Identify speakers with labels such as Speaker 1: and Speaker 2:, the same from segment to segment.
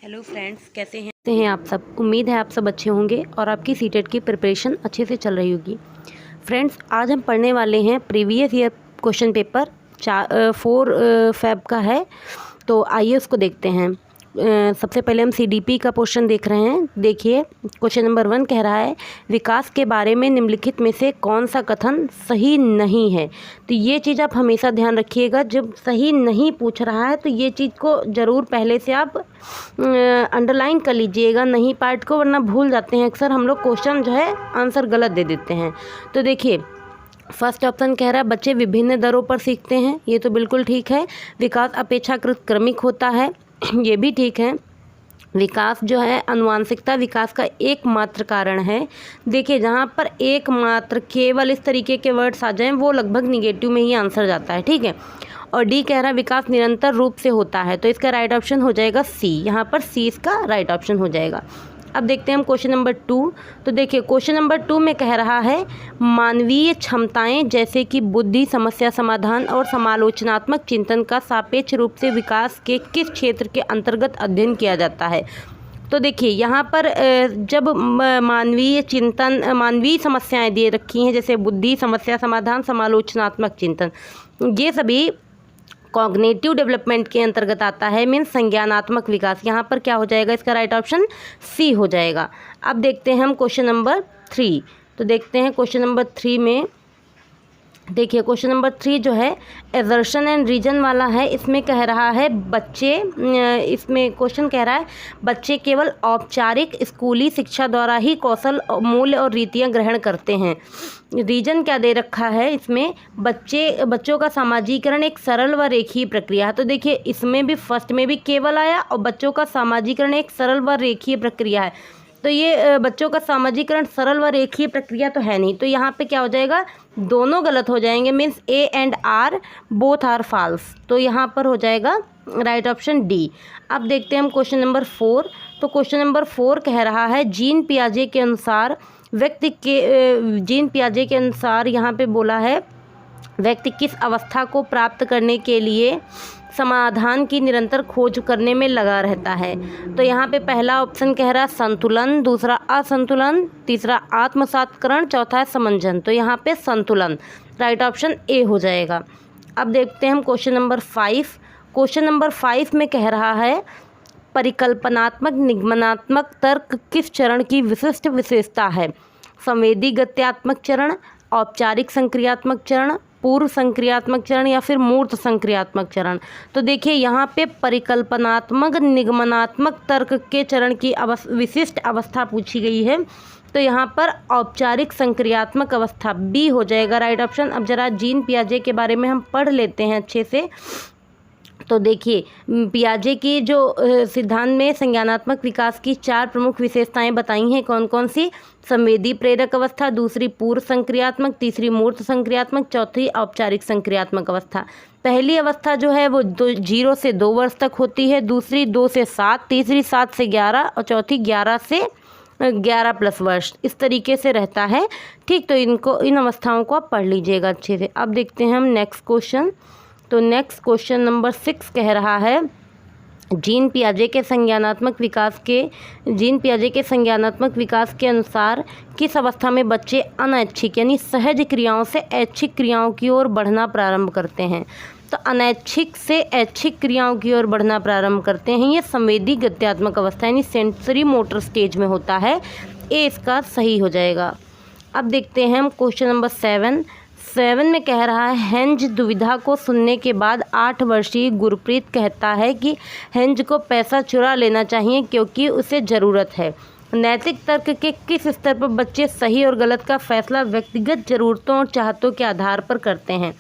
Speaker 1: Hello friends, कैसे हैं आप सब। उम्मीद है आप सब अच्छे होंगे और आपकी सीटेट की प्रिपरेशन अच्छे से चल रही होगी। फ्रेंड्स, आज हम पढ़ने वाले हैं previous year question paper 4 Feb का है। तो आइए उसको देखते हैं। सबसे पहले हम सीडीपी का क्वेश्चन देख रहे हैं। देखिए, क्वेश्चन नंबर 1 कह रहा है विकास के बारे में निम्नलिखित में से कौन सा कथन सही नहीं है। तो ये चीज़ आप हमेशा ध्यान रखिएगा, जब सही नहीं पूछ रहा है तो ये चीज़ को ज़रूर पहले से आप अंडरलाइन कर लीजिएगा, नहीं पार्ट को, वरना भूल जाते हैं अक्सर हम लोग, क्वेश्चन जो है आंसर गलत दे देते हैं। तो देखिए, फर्स्ट ऑप्शन कह रहा है बच्चे विभिन्न दरों पर सीखते हैं। ये तो बिल्कुल ठीक है। विकास अपेक्षाकृत क्रमिक होता है, ये भी ठीक है। विकास जो है आनुवांशिकता विकास का एकमात्र कारण है। देखिए, जहाँ पर एकमात्र केवल इस तरीके के वर्ड्स आ जाएं वो लगभग निगेटिव में ही आंसर जाता है, ठीक है। और डी कह रहा है विकास निरंतर रूप से होता है, तो इसका राइट ऑप्शन हो जाएगा सी। यहाँ पर सी इसका राइट ऑप्शन हो जाएगा। अब देखते हैं हम क्वेश्चन नंबर 2। तो देखिए, क्वेश्चन नंबर 2 में कह रहा है मानवीय क्षमताएं जैसे कि बुद्धि, समस्या समाधान और समालोचनात्मक चिंतन का सापेक्ष रूप से विकास के किस क्षेत्र के अंतर्गत अध्ययन किया जाता है। तो देखिए, यहाँ पर जब मानवीय चिंतन, मानवीय समस्याएं दे रखी हैं जैसे बुद्धि, समस्या समाधान, समालोचनात्मक चिंतन, ये सभी कॉग्निटिव डेवलपमेंट के अंतर्गत आता है, मीन्स संज्ञानात्मक विकास। यहाँ पर क्या हो जाएगा, इसका राइट ऑप्शन सी हो जाएगा। अब देखते हैं हम क्वेश्चन नंबर 3। तो देखते हैं क्वेश्चन नंबर 3 में, देखिए क्वेश्चन नंबर 3 जो है एजर्शन एंड रीजन वाला है। इसमें कह रहा है बच्चे, इसमें क्वेश्चन कह रहा है बच्चे केवल औपचारिक स्कूली शिक्षा द्वारा ही कौशल, मूल्य और रीतियां ग्रहण करते हैं। रीजन क्या दे रखा है इसमें, बच्चों का सामाजिकरण एक सरल व रेखीय प्रक्रिया है। तो देखिए, इसमें भी फर्स्ट में भी केवल आया और बच्चों का सामाजिकरण एक सरल व रेखीय प्रक्रिया है। तो ये बच्चों का सामाजिकरण सरल व रेखीय प्रक्रिया तो है नहीं, तो यहाँ पे क्या हो जाएगा, दोनों गलत हो जाएंगे, means A and R both are false. तो यहाँ पर हो जाएगा राइट ऑप्शन डी। अब देखते हैं हम क्वेश्चन नंबर 4। तो क्वेश्चन नंबर 4 कह रहा है जीन पियाजे के अनुसार जीन पियाजे के अनुसार यहाँ पे बोला है व्यक्ति किस अवस्था को प्राप्त करने के लिए समाधान की निरंतर खोज करने में लगा रहता है। तो यहाँ पे पहला ऑप्शन कह रहा है संतुलन, दूसरा असंतुलन, तीसरा आत्मसात्करण, चौथा है समंजन। तो यहाँ पे संतुलन, राइट ऑप्शन ए हो जाएगा। अब देखते हैं हम क्वेश्चन नंबर 5। क्वेश्चन नंबर 5 में कह रहा है परिकल्पनात्मक निगमनात्मक तर्क किस चरण की विशिष्ट विशेषता है। संवेदी गत्यात्मक चरण, औपचारिक संक्रियात्मक चरण, पूर्व संक्रियात्मक चरण या फिर मूर्त संक्रियात्मक चरण। तो देखिए, यहाँ पे परिकल्पनात्मक निगमनात्मक तर्क के चरण की विशिष्ट अवस्था पूछी गई है। तो यहाँ पर औपचारिक संक्रियात्मक अवस्था बी हो जाएगा राइट ऑप्शन। अब जरा जीन पियाजे के बारे में हम पढ़ लेते हैं अच्छे से। तो देखिए, पियाजे की जो सिद्धांत में संज्ञानात्मक विकास की 4 प्रमुख विशेषताएं बताई हैं, कौन कौन सी, संवेदी प्रेरक अवस्था, दूसरी पूर्व संक्रियात्मक, तीसरी मूर्त संक्रियात्मक, चौथी औपचारिक संक्रियात्मक अवस्था। पहली अवस्था जो है वो 0 से 2 वर्ष तक होती है, दूसरी 2 से 7, तीसरी 7 से 11 और चौथी 11 से 11+ वर्ष, इस तरीके से रहता है, ठीक। तो इन अवस्थाओं को आप पढ़ लीजिएगा अच्छे से। अब देखते हैं हम नेक्स्ट क्वेश्चन। तो नेक्स्ट क्वेश्चन नंबर 6 कह रहा है जीन पियाजे के संज्ञानात्मक विकास के अनुसार किस अवस्था में बच्चे अनैच्छिक यानी सहज क्रियाओं से ऐच्छिक क्रियाओं की ओर बढ़ना प्रारंभ करते हैं। तो अनैच्छिक से ऐच्छिक क्रियाओं की ओर बढ़ना प्रारंभ करते हैं, ये संवेदी गत्यात्मक अवस्था यानी सेंसरी मोटर स्टेज में होता है। ए इसका सही हो जाएगा। अब देखते हैं हम क्वेश्चन नंबर 7 में कह रहा है हेंज दुविधा को सुनने के बाद 8 वर्षीय गुरप्रीत कहता है कि हेंज को पैसा चुरा लेना चाहिए क्योंकि उसे ज़रूरत है। नैतिक तर्क के किस स्तर पर बच्चे सही और गलत का फैसला व्यक्तिगत ज़रूरतों और चाहतों के आधार पर करते हैं।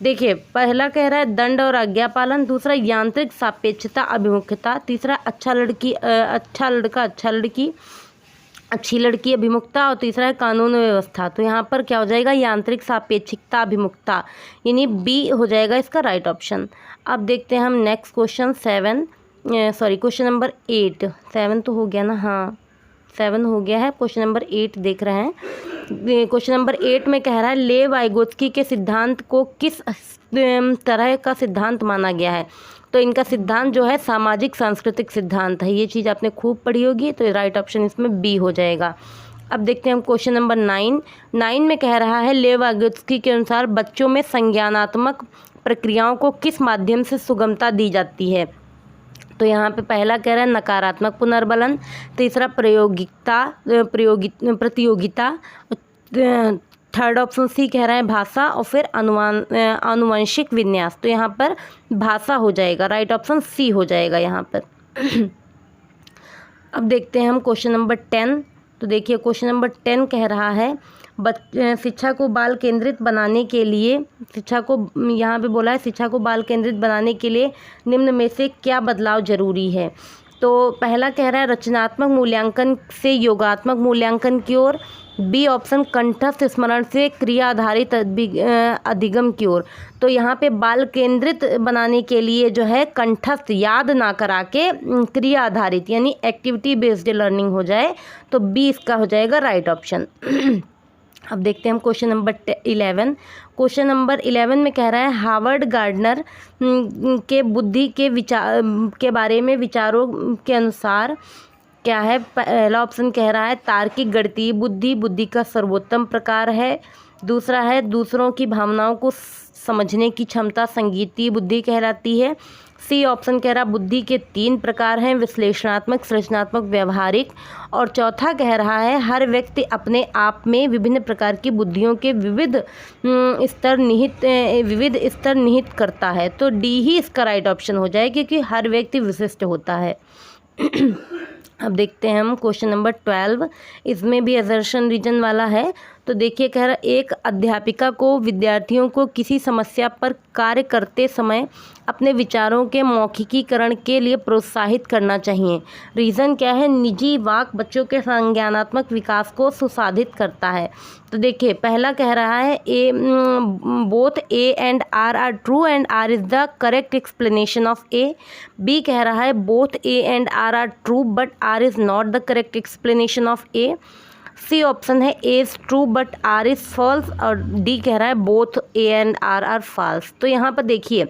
Speaker 1: देखिए, पहला कह रहा है दंड और आज्ञा पालन, दूसरा यांत्रिक सापेक्षता अभिमुखता, तीसरा अच्छा लड़का अच्छा लड़की अच्छी लड़की अभिमुखता और तीसरा है कानून व्यवस्था। तो यहाँ पर क्या हो जाएगा, यांत्रिक सापेक्षिकता अभिमुखता, यानी बी हो जाएगा इसका राइट ऑप्शन। अब देखते हैं हम नेक्स्ट क्वेश्चन क्वेश्चन नंबर 8। 7 तो हो गया ना, हाँ 7 हो गया है। क्वेश्चन नंबर 8 देख रहे हैं। क्वेश्चन नंबर 8 में कह रहा है लेव वाइगोत्स्की के सिद्धांत को किस तरह का सिद्धांत माना गया है। तो इनका सिद्धांत जो है सामाजिक सांस्कृतिक सिद्धांत है। ये चीज़ आपने खूब पढ़ी होगी, तो राइट ऑप्शन इसमें बी हो जाएगा। अब देखते हैं हम क्वेश्चन नंबर 9 में कह रहा है लेव वागोत्स्की के अनुसार बच्चों में संज्ञानात्मक प्रक्रियाओं को किस माध्यम से सुगमता दी जाती है। तो यहाँ पे पहला कह रहा है नकारात्मक पुनर्बलन, तीसरा प्रतियोगिता, थर्ड ऑप्शन सी कह रहा है भाषा, और फिर आनुवंशिक विन्यास। तो यहाँ पर भाषा हो जाएगा, राइट ऑप्शन सी हो जाएगा यहाँ पर। अब देखते हैं हम क्वेश्चन नंबर 10। तो देखिए क्वेश्चन नंबर 10 कह रहा है शिक्षा को बाल केंद्रित बनाने के लिए, यहाँ पे बोला है शिक्षा को बाल केंद्रित बनाने के लिए निम्न में से क्या बदलाव जरूरी है। तो पहला कह रहा है रचनात्मक मूल्यांकन से योगात्मक मूल्यांकन की ओर, बी ऑप्शन कंठस्थ स्मरण से क्रिया आधारित अधिगम की ओर। तो यहाँ पे बाल केंद्रित बनाने के लिए जो है कंठस्थ याद ना करा के क्रिया आधारित यानी एक्टिविटी बेस्ड लर्निंग हो जाए, तो बी इसका हो जाएगा राइट ऑप्शन। अब देखते हैं हम क्वेश्चन नंबर 11। क्वेश्चन नंबर 11 में कह रहा है हार्वर्ड गार्डनर के बुद्धि के विचार के बारे में विचारों के अनुसार क्या है। पहला ऑप्शन कह रहा है तार्किक गणितीय बुद्धि बुद्धि का सर्वोत्तम प्रकार है। दूसरा है दूसरों की भावनाओं को समझने की क्षमता संगीतीय बुद्धि कहलाती है। सी ऑप्शन कह रहा बुद्धि के 3 प्रकार हैं, विश्लेषणात्मक, सृजनात्मक, व्यवहारिक। और चौथा कह रहा है हर व्यक्ति अपने आप में विभिन्न प्रकार की बुद्धियों के विविध स्तर निहित करता है। तो डी ही इसका राइट ऑप्शन हो जाए, क्योंकि हर व्यक्ति विशिष्ट होता है। अब देखते हैं हम क्वेश्चन नंबर 12। इसमें भी असर्शन रीजन वाला है। तो देखिए कह रहा एक अध्यापिका को विद्यार्थियों को किसी समस्या पर कार्य करते समय अपने विचारों के मौखिकीकरण के लिए प्रोत्साहित करना चाहिए। रीज़न क्या है, निजी वाक बच्चों के संज्ञानात्मक विकास को सुसाधित करता है। तो देखिए पहला कह रहा है both A and R are true and R is the correct explanation of A. B कह रहा है both A and R are true but R is not the correct explanation of A. C option है A is true but R is false. और D कह रहा है both A and R are false. तो यहाँ पर देखिए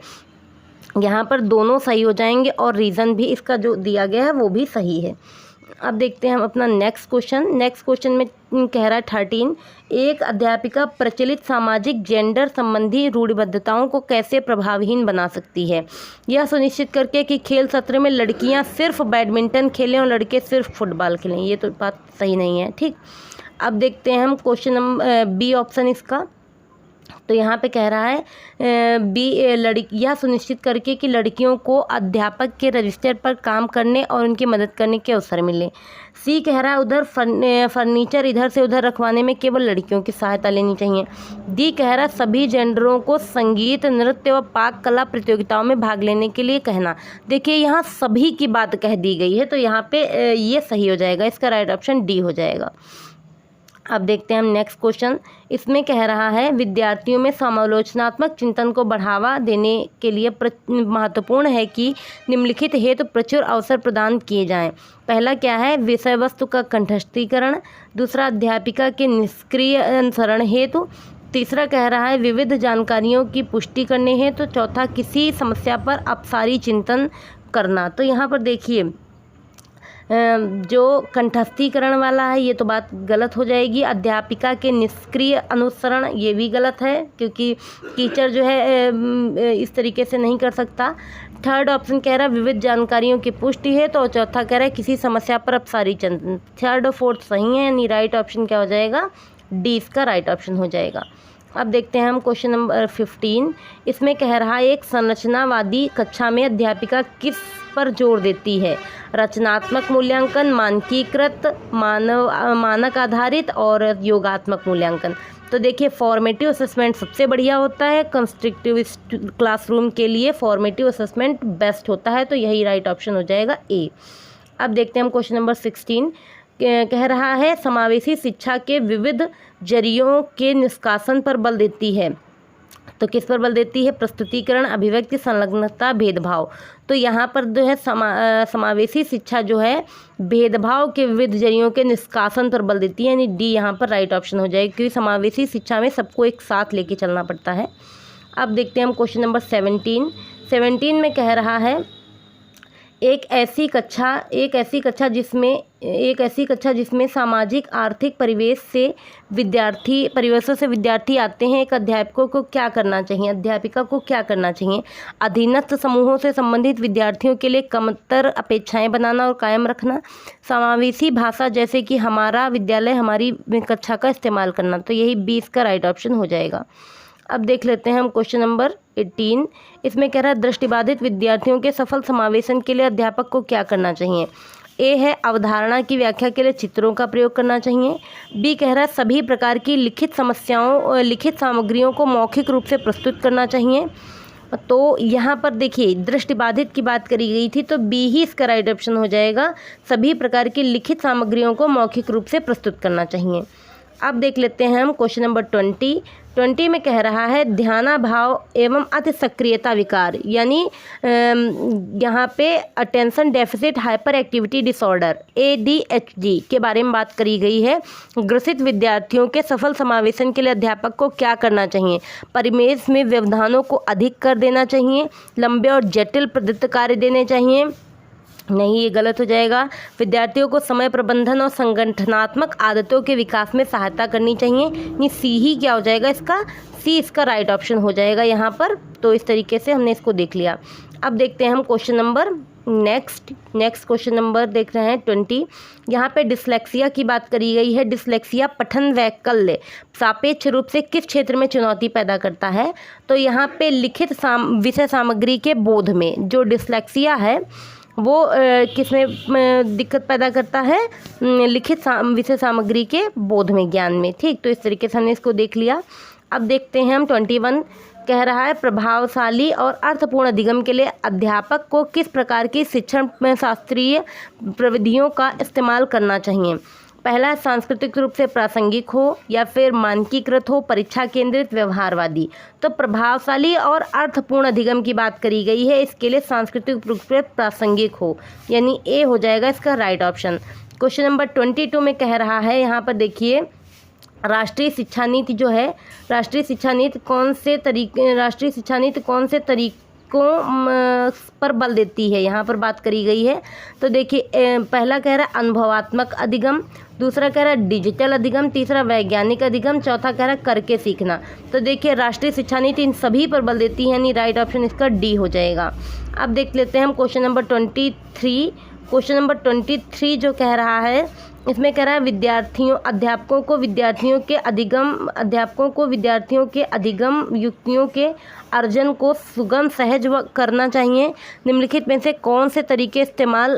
Speaker 1: यहाँ पर दोनों सही हो जाएंगे और रीज़न भी इसका जो दिया गया है वो भी सही है। अब देखते हैं हम अपना नेक्स्ट क्वेश्चन में कह रहा है 13। एक अध्यापिका प्रचलित सामाजिक जेंडर संबंधी रूढ़िबद्धताओं को कैसे प्रभावहीन बना सकती है, यह सुनिश्चित करके कि खेल सत्र में लड़कियां सिर्फ बैडमिंटन खेलें और लड़के सिर्फ फुटबॉल खेलें। ये तो बात सही नहीं है, ठीक। अब देखते हैं हम क्वेश्चन नंबर बी ऑप्शन इसका। तो यहाँ पे कह रहा है यह सुनिश्चित करके कि लड़कियों को अध्यापक के रजिस्टर पर काम करने और उनकी मदद करने के अवसर मिले। सी कह रहा है उधर फर्नीचर इधर से उधर रखवाने में केवल लड़कियों की सहायता लेनी चाहिए। डी कह रहा है सभी जेंडरों को संगीत, नृत्य व पाक कला प्रतियोगिताओं में भाग लेने के लिए कहना। देखिए यहाँ सभी की बात कह दी गई है, तो यहाँ पे ये सही हो जाएगा, इसका राइट ऑप्शन डी हो जाएगा। अब देखते हैं हम नेक्स्ट क्वेश्चन। इसमें कह रहा है विद्यार्थियों में समालोचनात्मक चिंतन को बढ़ावा देने के लिए महत्वपूर्ण है कि निम्नलिखित हेतु प्रचुर अवसर प्रदान किए जाएं। पहला क्या है, विषय वस्तु का कंठस्थीकरण। दूसरा अध्यापिका के निष्क्रिय अनुसरण हेतु। तीसरा कह रहा है विविध जानकारियों की पुष्टि करने हेतु। चौथा किसी समस्या पर अपसारी चिंतन करना। तो यहाँ पर देखिए जो कंठस्थीकरण वाला है ये तो बात गलत हो जाएगी। अध्यापिका के निष्क्रिय अनुसरण ये भी गलत है, क्योंकि टीचर जो है इस तरीके से नहीं कर सकता। थर्ड ऑप्शन कह रहा है विविध जानकारियों की पुष्टि है। तो चौथा कह रहा है किसी समस्या पर अपसारी चिंतन। थर्ड और फोर्थ सही है, यानी राइट ऑप्शन क्या हो जाएगा, डी इसका राइट ऑप्शन हो जाएगा। अब देखते हैं हम क्वेश्चन नंबर 15। इसमें कह रहा है एक संरचनावादी कक्षा में अध्यापिका किस पर जोर देती है, रचनात्मक मूल्यांकन, मानकीकृत, मानक आधारित और योगात्मक मूल्यांकन। तो देखिए फॉर्मेटिव असेसमेंट सबसे बढ़िया होता है, कंस्ट्रक्टिव क्लासरूम के लिए फॉर्मेटिव असेसमेंट बेस्ट होता है, तो यही राइट ऑप्शन हो जाएगा ए। अब देखते हैं हम क्वेश्चन नंबर 16। कह रहा है समावेशी शिक्षा के विविध जरियों के निष्कासन पर बल देती है। तो किस पर बल देती है, प्रस्तुतिकरण, अभिव्यक्ति, संलग्नता, भेदभाव। तो यहाँ पर जो है समावेशी शिक्षा जो है भेदभाव के विविध जरियों के निष्कासन पर बल देती है, यानी डी यहाँ पर राइट ऑप्शन हो जाएगा, क्योंकि समावेशी शिक्षा में सबको एक साथ लेके चलना पड़ता है। अब देखते हैं हम क्वेश्चन नंबर 17। 17 में कह रहा है एक ऐसी कक्षा जिसमें सामाजिक आर्थिक परिवेशों से विद्यार्थी आते हैं, एक अध्यापिका को क्या करना चाहिए? अधीनस्थ समूहों से संबंधित विद्यार्थियों के लिए कमतर अपेक्षाएं बनाना और कायम रखना, समावेशी भाषा जैसे कि हमारा विद्यालय हमारी कक्षा का इस्तेमाल करना। तो यही 20 का राइट ऑप्शन हो जाएगा। अब देख लेते हैं हम क्वेश्चन नंबर 18। इसमें कह रहा है दृष्टिबाधित विद्यार्थियों के सफल समावेशन के लिए अध्यापक को क्या करना चाहिए? ए है अवधारणा की व्याख्या के लिए चित्रों का प्रयोग करना चाहिए। बी कह रहा है सभी प्रकार की लिखित सामग्रियों को मौखिक रूप से प्रस्तुत करना चाहिए। तो यहाँ पर देखिए दृष्टिबाधित की बात करी गई थी, तो बी ही इसका राइट ऑप्शन हो जाएगा, सभी प्रकार की लिखित सामग्रियों को मौखिक रूप से प्रस्तुत करना चाहिए। अब देख लेते हैं हम क्वेश्चन नंबर 20 में कह रहा है ध्यानाभाव एवं अति सक्रियता विकार, यानी यहाँ pay attention deficit hyper activity disorder ADHD के बारे में बात करी गई है। ग्रसित विद्यार्थियों के सफल समावेशन के लिए अध्यापक को क्या करना चाहिए? परिवेश में व्यवधानों को अधिक कर देना चाहिए, लंबे और जटिल प्रदत्त कार्य देने चाहिए, नहीं ये गलत हो जाएगा। विद्यार्थियों को समय प्रबंधन और संगठनात्मक आदतों के विकास में सहायता करनी चाहिए। ये सी ही क्या हो जाएगा इसका? सी इसका राइट ऑप्शन हो जाएगा यहाँ पर। तो इस तरीके से हमने इसको देख लिया। अब देखते हैं हम question number next question number देख रहे हैं 20। यहाँ पे डिसलेक्सिया की बात करी गई है। डिसलेक्सिया पठन वैकल्य सापेक्ष रूप से किस क्षेत्र में चुनौती पैदा करता है? तो यहाँ पे लिखित विषय सामग्री के बोध में जो डिसलेक्सिया है वो किसमें दिक्कत पैदा करता है? लिखित विषय सामग्री के बोध में, ज्ञान में। ठीक, तो इस तरीके से हमने इसको देख लिया। अब देखते हैं हम 21 कह रहा है प्रभावशाली और अर्थपूर्ण अधिगम के लिए अध्यापक को किस प्रकार की शिक्षण में शास्त्रीय प्रविधियों का इस्तेमाल करना चाहिए? पहला सांस्कृतिक रूप से प्रासंगिक हो या फिर मानकीकृत हो, परीक्षा केंद्रित, व्यवहारवादी। तो प्रभावशाली और अर्थपूर्ण अधिगम की बात करी गई है, इसके लिए सांस्कृतिक रूप से प्रासंगिक हो, यानी ए हो जाएगा इसका राइट ऑप्शन। क्वेश्चन नंबर 22 में कह रहा है, यहाँ पर देखिए राष्ट्रीय शिक्षा नीति जो है, राष्ट्रीय शिक्षा नीति कौन से तरीकों पर बल देती है, यहाँ पर बात करी गई है। तो देखिए पहला कह रहा है अनुभवात्मक अधिगम, दूसरा कह रहा है डिजिटल अधिगम, तीसरा वैज्ञानिक अधिगम, चौथा कह रहा है करके सीखना। तो देखिए राष्ट्रीय शिक्षा नीति इन सभी पर बल देती है, यानी राइट ऑप्शन इसका डी हो जाएगा। अब देख लेते हैं हम क्वेश्चन नंबर 23। क्वेश्चन नंबर 23 जो कह रहा है, इसमें कह रहा है अध्यापकों को विद्यार्थियों के अधिगम युक्तियों के अर्जन को सुगम सहज करना चाहिए। निम्नलिखित में से कौन से तरीके इस्तेमाल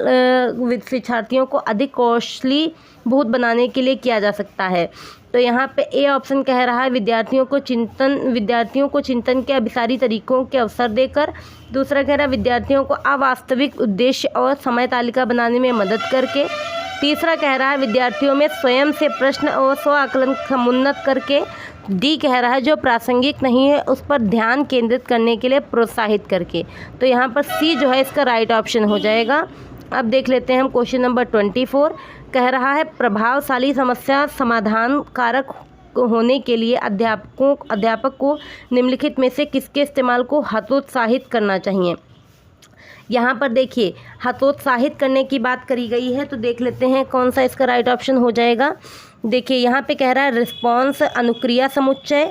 Speaker 1: शिक्षार्थियों को अधिक कौशलीभूत बनाने के लिए किया जा सकता है? तो यहाँ पे ए ऑप्शन कह रहा है विद्यार्थियों को चिंतन के अभिसारी तरीकों के अवसर देकर। दूसरा कह रहा है विद्यार्थियों को अवास्तविक उद्देश्य और समय तालिका बनाने में मदद करके। तीसरा कह रहा है विद्यार्थियों में स्वयं से प्रश्न और स्व आकलन समुन्नत करके। डी कह रहा है जो प्रासंगिक नहीं है उस पर ध्यान केंद्रित करने के लिए प्रोत्साहित करके। तो यहाँ पर सी जो है इसका राइट ऑप्शन हो जाएगा। अब देख लेते हैं हम क्वेश्चन नंबर 24 कह रहा है प्रभावशाली समस्या समाधान कारक होने के लिए अध्यापक को निम्नलिखित में से किसके इस्तेमाल को हतोत्साहित करना चाहिए? यहाँ पर देखिए हतोत्साहित करने की बात करी गई है, तो देख लेते हैं कौन सा इसका राइट ऑप्शन हो जाएगा। देखिए यहाँ पे कह रहा है रिस्पॉन्स अनुक्रिया समुच्चय,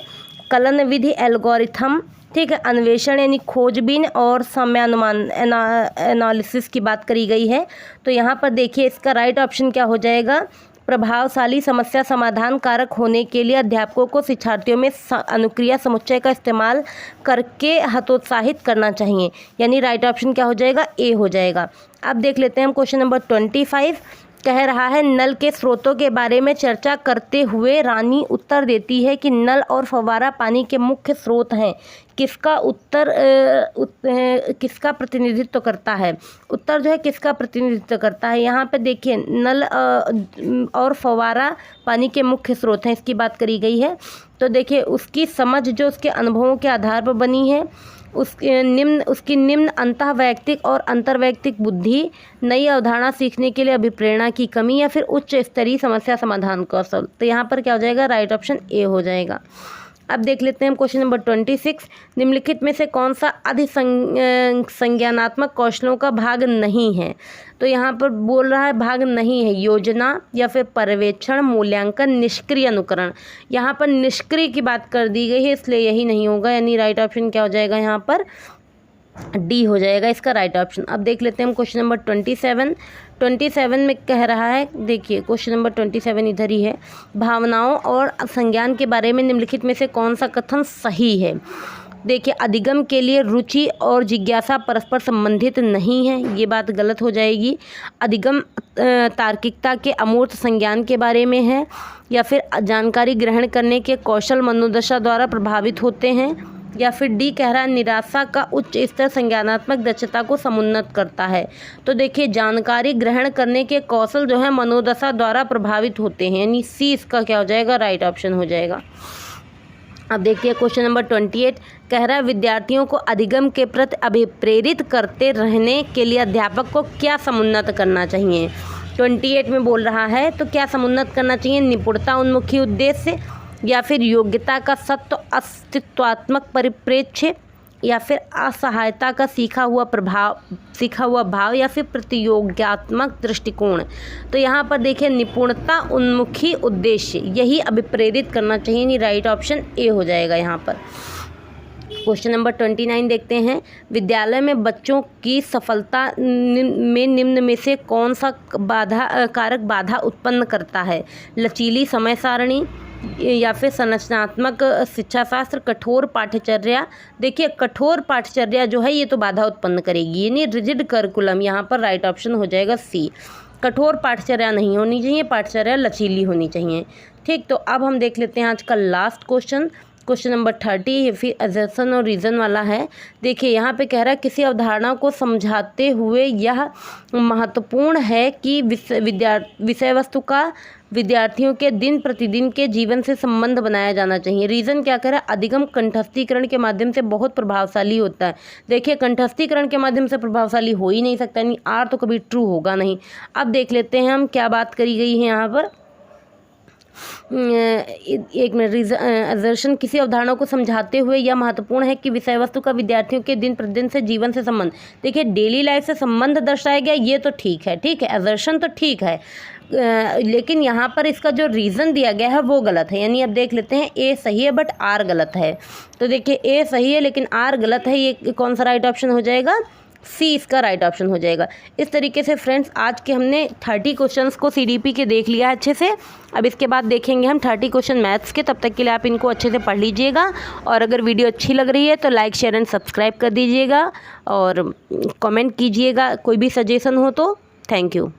Speaker 1: कलन विधि एल्गोरिथम, ठीक है, अन्वेषण यानी खोजबीन और समयानुमान एनालिसिस की बात करी गई है। तो यहाँ पर देखिए इसका राइट ऑप्शन क्या हो जाएगा? प्रभावशाली समस्या समाधान कारक होने के लिए अध्यापकों को शिक्षार्थियों में अनुक्रिया समुच्चय का इस्तेमाल करके हतोत्साहित करना चाहिए, यानी राइट ऑप्शन क्या हो जाएगा? ए हो जाएगा। अब देख लेते हैं हम क्वेश्चन नंबर 25 कह रहा है नल के स्रोतों के बारे में चर्चा करते हुए रानी उत्तर देती है कि नल और फव्वारा पानी के मुख्य स्रोत हैं। किसका प्रतिनिधित्व करता है? उत्तर जो है किसका प्रतिनिधित्व करता है? यहाँ पे देखिए नल और फव्वारा पानी के मुख्य स्रोत हैं, इसकी बात करी गई है। तो देखिए उसकी समझ जो उसके अनुभवों के आधार पर बनी है, उसकी निम्न अंतःवैयक्तिक और अंतर्वैयक्तिक बुद्धि, नई अवधारणा सीखने के लिए अभिप्रेरणा की कमी, या फिर उच्च स्तरीय समस्या समाधान कौशल। तो यहाँ पर क्या हो जाएगा? राइट ऑप्शन ए हो जाएगा। अब देख लेते हैं हम क्वेश्चन नंबर 26। निम्नलिखित में से कौन सा संज्ञानात्मक कौशलों का भाग नहीं है? तो यहाँ पर बोल रहा है भाग नहीं है, योजना या फिर पर्यवेक्षण, मूल्यांकन, निष्क्रिय अनुकरण। यहाँ पर निष्क्रिय की बात कर दी गई है, इसलिए यही नहीं होगा, यानी राइट ऑप्शन क्या हो जाएगा यहाँ पर? डी हो जाएगा इसका राइट ऑप्शन। अब देख लेते हैं हम क्वेश्चन नंबर 27 में कह रहा है, देखिए क्वेश्चन नंबर 27 इधर ही है। भावनाओं और संज्ञान के बारे में निम्नलिखित में से कौन सा कथन सही है? देखिए, अधिगम के लिए रुचि और जिज्ञासा परस्पर संबंधित नहीं है, ये बात गलत हो जाएगी। अधिगम तार्किकता के अमूर्त संज्ञान के बारे में है, या फिर जानकारी ग्रहण करने के कौशल मनोदशा द्वारा प्रभावित होते हैं, या फिर डी कह रहा है निराशा का उच्च स्तर संज्ञानात्मक दक्षता को समुन्नत करता है। तो देखिए, जानकारी ग्रहण करने के कौशल जो है मनोदशा द्वारा प्रभावित होते हैं, यानी सी इसका क्या हो जाएगा? राइट ऑप्शन हो जाएगा। अब देखिए क्वेश्चन नंबर 28 कह रहा है विद्यार्थियों को अधिगम के प्रति अभिप्रेरित करते रहने के लिए अध्यापक को क्या समुन्नत करना चाहिए? 28 में बोल रहा है, तो क्या समुन्नत करना चाहिए? निपुणता उन्मुखी उद्देश्य, या फिर योग्यता का सत्व अस्तित्वात्मक परिप्रेक्ष्य, या फिर असहायता का सीखा हुआ भाव, या फिर प्रतियोगात्मक दृष्टिकोण। तो यहाँ पर देखिए निपुणता उन्मुखी उद्देश्य, यही अभिप्रेरित करना चाहिए, नहीं राइट ऑप्शन ए हो जाएगा यहाँ पर। क्वेश्चन नंबर 29 देखते हैं। विद्यालय में बच्चों की सफलता में निम्न में से कौन सा कारक बाधा उत्पन्न करता है? लचीली समय सारणी, या फिर संरचनात्मक शिक्षा शास्त्र, कठोर पाठ्यचर्या। देखिए, कठोर पाठ्यचर्या जो है ये तो बाधा उत्पन्न करेगी, यानी रिजिड करिकुलम, यहाँ पर राइट ऑप्शन हो जाएगा सी। कठोर पाठ्यचर्या नहीं होनी चाहिए, पाठ्यचर्या लचीली होनी चाहिए। ठीक, तो अब हम देख लेते हैं आज का लास्ट क्वेश्चन नंबर 30, फिर असर्शन और रीज़न वाला है। देखिए, यहाँ पे कह रहा है किसी अवधारणा को समझाते हुए यह महत्वपूर्ण है कि विषय वस्तु का विद्यार्थियों के दिन प्रतिदिन के जीवन से संबंध बनाया जाना चाहिए। रीज़न क्या कह रहा है? अधिगम कंठस्थीकरण के माध्यम से बहुत प्रभावशाली होता है। देखिए, कंठस्थीकरण के माध्यम से प्रभावशाली हो ही नहीं सकता, यानी आर तो कभी ट्रू होगा नहीं। अब देख लेते हैं हम क्या बात करी गई है यहाँ पर। एक मिनट, असर्शन किसी अवधारणा को समझाते हुए यह महत्वपूर्ण है कि विषय वस्तु का विद्यार्थियों के दिन प्रतिदिन से जीवन से संबंध। देखिए, डेली लाइफ से संबंध दर्शाया गया, ये तो ठीक है, असर्शन तो ठीक है, लेकिन यहाँ पर इसका जो रीज़न दिया गया है वो गलत है। यानी अब देख लेते हैं, ए सही है बट आर गलत है। तो देखिए, ए सही है लेकिन आर गलत है, ये कौन सा राइट ऑप्शन हो जाएगा? सी इसका राइट ऑप्शन हो जाएगा। इस तरीके से फ्रेंड्स, आज के हमने 30 क्वेश्चंस को सीडीपी के देख लिया है अच्छे से। अब इसके बाद देखेंगे हम 30 क्वेश्चन मैथ्स के। तब तक के लिए आप इनको अच्छे से पढ़ लीजिएगा, और अगर वीडियो अच्छी लग रही है तो लाइक, शेयर एंड सब्सक्राइब कर दीजिएगा, और कमेंट कीजिएगा कोई भी सजेशन हो तो। Thank you.